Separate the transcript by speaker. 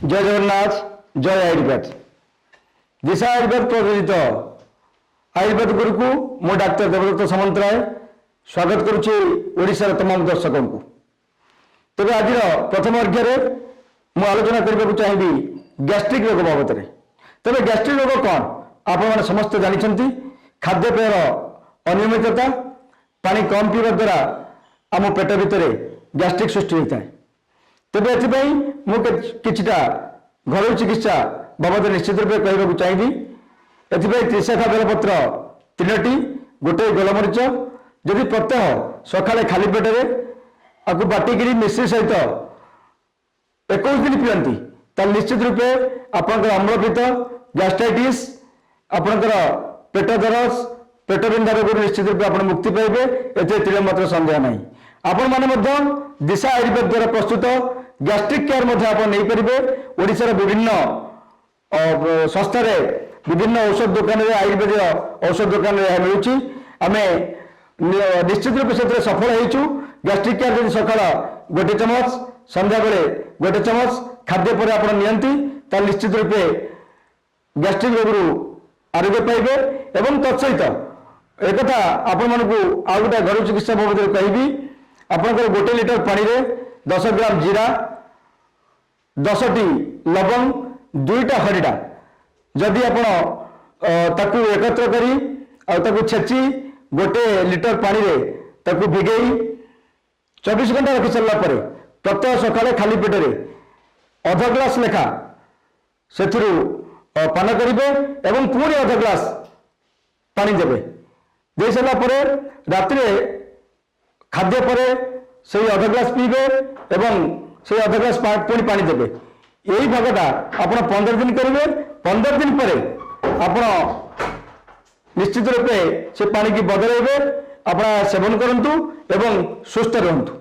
Speaker 1: जय जगन्नाथ जय आयुर्वेद दिशा आयुर्वेद प्रयोजित आयुर्वेद गुरु को मु डाक्टर देवदत्त सामंतराय स्वागत करुच्ची तमाम दर्शकों को। तेज आज प्रथम अध्याय मु आलोचना करने को चाहिए गैस्ट्रिक रोग बाबद में। तेज गैस्ट्रिक रोग कौन आपण समस्त जानते खाद्यपेयर अनियमितता पानी कम पीवा द्वारा आम पेट भितर गैस्ट्रिक सृष्टि होता है। तेज एटा घरेलू चिकित्सा बाबद निश्चित रूप कहना चाहिए। एथि त्रिशाखा बेलपत्र 3टी गोटे गोलमरीच जदि प्रत्यह सकाଳେ खाली पेटे आपको बाटिकी मिश्री सहित 21 दिन पियंती ताल निश्चित रूपे आपंकर अम्लपित्त गैस्ट्राइटिस आपंकर पेट दरज पेट बिंधा रोग निश्चित रूपे आप मुक्ति पाइबे। एते तिले मात्र संदेह नहीं। आपण माने दिशा आयुर्वेद द्वारा प्रस्तुत गैस्ट्रिक केयर नहीं पारे। ओडिशार विभिन्न संस्था विभिन्न औषध दुकान आयुर्वेद औषध दुकान मिलूँ। आम निश्चित रूप से सफल होइछु। गैस्ट्रिक केयर जब सकाळ गोटे चमच संध्या बेले गोटे चमच खाद्य पर आप नियंती निश्चित रूपे गैस्ट्रिक रोग आरोग्य पाइबे। एवं तत्सहित एक आपण मानू आउ गोटे घरेलू चिकित्सा बाबद कहबी। आपंकर गोटे लिटर पानी रे 10 ग्राम जीरा 10टी लवंग 2टा हरिडा जदि आप एकत्र करी छेची गोटे लिटर पानी रे ताकू भिगई 24 घंटा रखी सारा पर प्रत्येक सकाଳେ खाली पेटे अध ग्लास लेखा से पान करेंगे एवं पुणी अध ग्लास पानी देवे। दे सारा पर राति खाद्य पर से अध ग्लास पीबे एवं से अध ग्लास पुणी पानी देवे। यही भागटा आप 15 दिन करेंगे। 15 दिन पर आप निश्चित रूपे से पानी की बदलेबे अपना सेवन करंतु एवं सुस्थ रहंतु।